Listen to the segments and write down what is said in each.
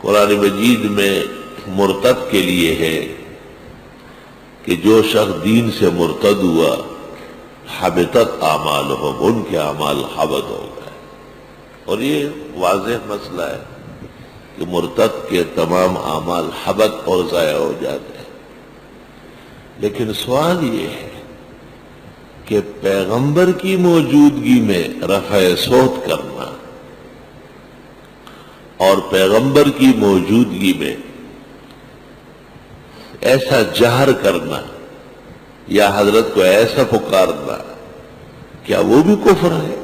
قرآن مجید میں مرتد کے لیے ہے کہ جو شخص دین سے مرتد ہوا حبطت اعمالہم، ان کے اعمال حبط ہو گئے. اور یہ واضح مسئلہ ہے کہ مرتد کے تمام اعمال حبط اور ضائع ہو جاتے ہیں. لیکن سوال یہ ہے کہ پیغمبر کی موجودگی میں رفع صوت کرنا اور پیغمبر کی موجودگی میں ایسا جہر کرنا یا حضرت کو ایسا پکارنا، کیا وہ بھی کفر ہے؟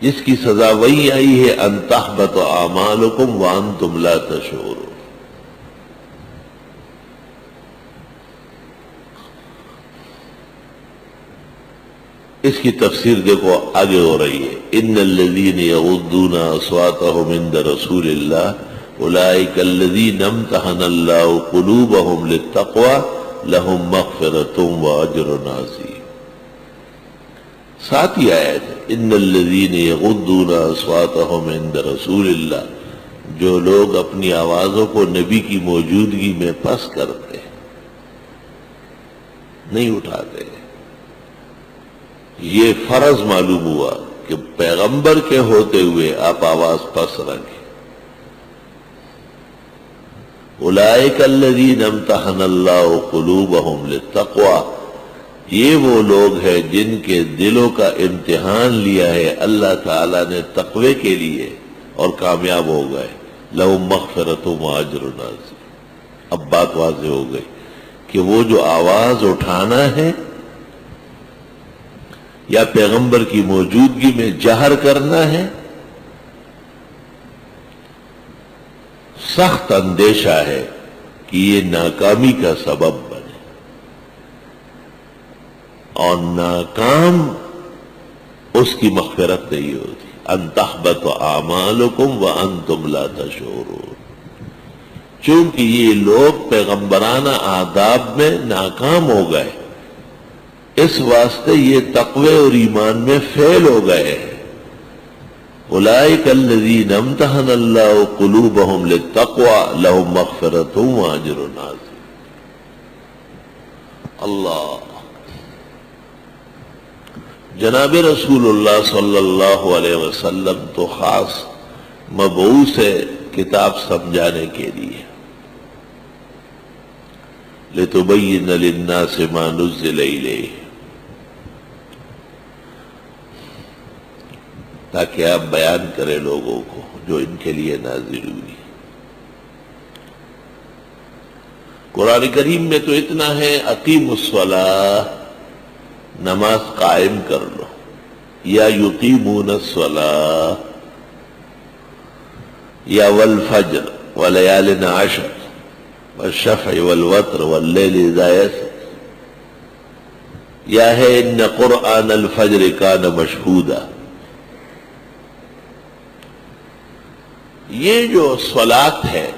جس کی سزا وہی آئی ہے ان تحبط اعمالکم وانتم لا تشعرون. اس کی تفسیر دیکھو آگے ہو رہی ہے، ان الذین یغضون اصواتهم عند رسول اللہ اولئک الذین امتحن اللہ قلوبهم للتقوی لهم مغفرۃ واجر عظیم. ساتھی آیت ہے، ان الذین یغضون اصواتهم عند رسول اللہ، جو لوگ اپنی آوازوں کو نبی کی موجودگی میں پست کرتے ہیں، نہیں اٹھاتے. یہ فرض معلوم ہوا کہ پیغمبر کے ہوتے ہوئے آپ آواز پس رکھیں. اولئک الذین امتحن اللہ قلوبهم للتقوی، یہ وہ لوگ ہیں جن کے دلوں کا امتحان لیا ہے اللہ تعالیٰ نے تقوی کے لیے اور کامیاب ہو گئے. لہم مغفرۃ واجر عظیم. اب بات واضح ہو گئی کہ وہ جو آواز اٹھانا ہے یا پیغمبر کی موجودگی میں جہر کرنا ہے، سخت اندیشہ ہے کہ یہ ناکامی کا سبب بنے، اور ناکام اس کی مغفرت نہیں ہوتی. ان تحبط اعمالکم وانتم لا تشعرون. چونکہ یہ لوگ پیغمبرانہ آداب میں ناکام ہو گئے، اس واسطے یہ تقوی اور ایمان میں فیل ہو گئے ہیں. اولئک الذین امتحن اللہ قلوبهم للتقوی لهم مغفرۃ واجر عظیم. اللہ. جناب رسول اللہ صلی اللہ علیہ وسلم تو خاص مبعوث ہے کتاب سمجھانے کے لیے، لتبین للناس ما نزل الیہ، تاکہ آپ بیان کریں لوگوں کو جو ان کے لیے نازل ہوئی. قرآن کریم میں تو اتنا ہے، اقیموا الصلاۃ، نماز قائم کر لو، یا یقیمون الصلاۃ، یا والفجر ولیال عشر والشفع والوتر واللیل اذا یسر، یا ہے ان قرآن الفجر کان مشہودا. یہ جو صلاۃ ہے،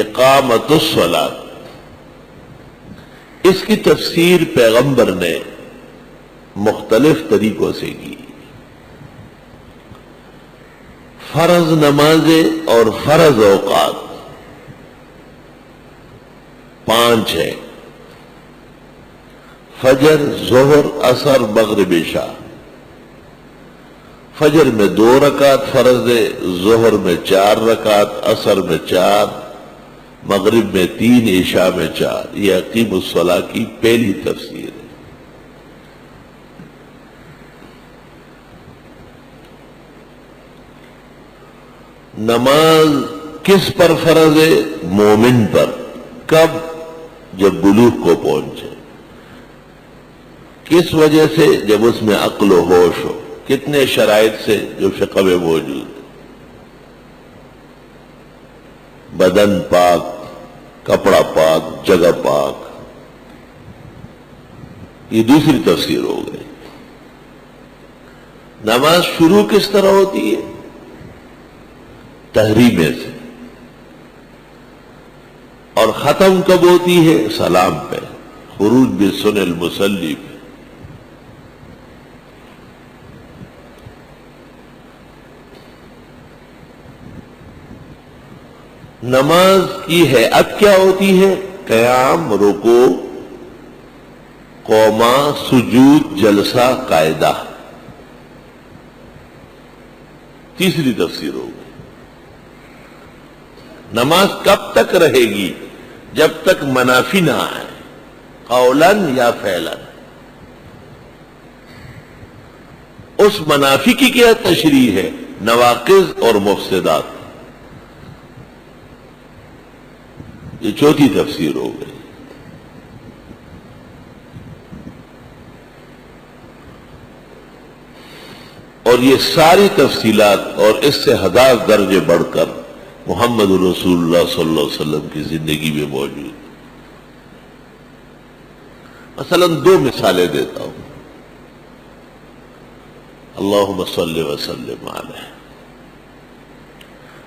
اقامت الصلاۃ، اس کی تفسیر پیغمبر نے مختلف طریقوں سے کی. فرض نمازیں اور فرض اوقات 5 ہے، فجر، ظہر، عصر، مغرب، عشاء. فجر میں 2 رکعت فرض ہے، ظہر میں 4 رکعت، عصر میں 4، مغرب میں 3، عشاء میں 4. یہ اقیم الصلاۃ کی پہلی تفسیر ہے. نماز کس پر فرض ہے؟ مومن پر. کب؟ جب بلوغ کو پہنچے. کس وجہ سے؟ جب اس میں عقل و ہوش ہو. کتنے شرائط سے جو فقہ میں موجود ہے؟ بدن پاک، کپڑا پاک، جگہ پاک. یہ دوسری تفسیر ہو گئی. نماز شروع کس طرح ہوتی ہے؟ تحریمے سے. اور ختم کب ہوتی ہے؟ سلام پہ. خروج بسن المصلی پہ. نماز کی ہیئت کیا ہوتی ہے؟ قیام، رکوع، قوما، سجود، جلسہ، قاعدہ. تیسری تفسیر ہوگی. نماز کب تک رہے گی؟ جب تک منافی نہ آئے، قولاً یا فعلاً. اس منافی کی کیا تشریح ہے؟ نواقض اور مفسدات. یہ چوتھی تفسیر ہو گئی. اور یہ ساری تفصیلات اور اس سے 1000 درجے بڑھ کر محمد رسول اللہ صلی اللہ علیہ وسلم کی زندگی میں موجود. مثلا 2 مثالیں دیتا ہوں. اللہم صلی وسلم علیہ.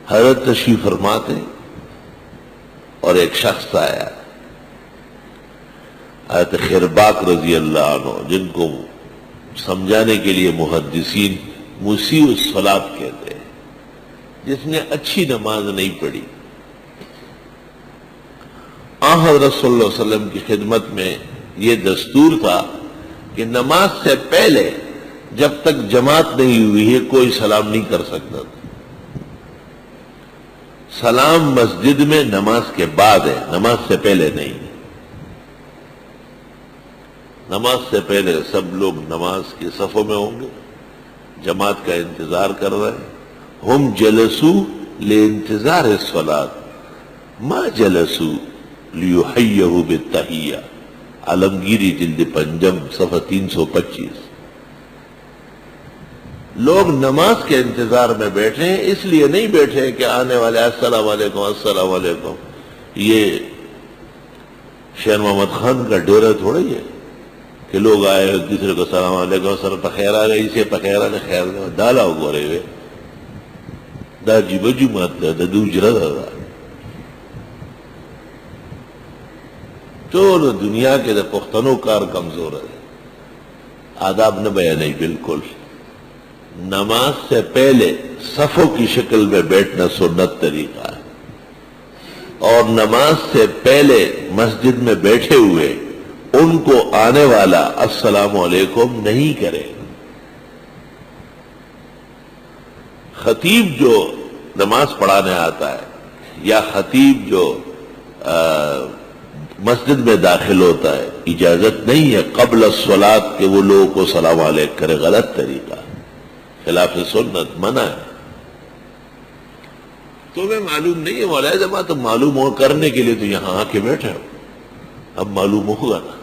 حضرت تشریف فرماتے اور ایک شخص آیا، حضرت خرباق رضی اللہ عنہ، جن کو سمجھانے کے لیے محدثین مسیء الصلاۃ کہتے ہیں، جس نے اچھی نماز نہیں پڑھی. حضرت صلی اللہ علیہ وسلم کی خدمت میں یہ دستور تھا کہ نماز سے پہلے جب تک جماعت نہیں ہوئی ہے کوئی سلام نہیں کر سکتا. سلام مسجد میں نماز کے بعد ہے، نماز سے پہلے نہیں. نماز سے پہلے سب لوگ نماز کے صفوں میں ہوں گے، جماعت کا انتظار کر رہے ہیں. ہم جلسوا لانتظار الصلاۃ ما جلسوا لیحیہوا بالتحیہ. عالمگیری جلد 5 صفحہ 325. لوگ نماز کے انتظار میں بیٹھے ہیں، اس لیے نہیں بیٹھے کہ آنے والے السلام علیکم السلام علیکم. یہ شیر محمد خان کا ڈیرا تھوڑا ہی ہے کہ لوگ آئے ایک دوسرے کو السلام علیکم سر پخیرا گئی سے پخیرا نے خیر ڈالا ہو رہے ہوئے دا جی بجو مت دا دوجرا دا. ٹول دنیا کے دا پختنو کار کمزور ہے، آداب نہ بیان بالکل. نماز سے پہلے صفوں کی شکل میں بیٹھنا سنت طریقہ ہے، اور نماز سے پہلے مسجد میں بیٹھے ہوئے ان کو آنے والا السلام علیکم نہیں کرے. خطیب جو نماز پڑھانے آتا ہے یا خطیب جو مسجد میں داخل ہوتا ہے، اجازت نہیں ہے قبل الصلاۃ کہ وہ لوگوں کو سلام علیکم کرے. غلط طریقہ، خلاف سنت، منع ہے. تمہیں معلوم نہیں ہے مولانا جماعت، تم معلوم ہو کرنے کے لیے تو یہاں آ کے بیٹھے ہو، اب معلوم ہوگا نا.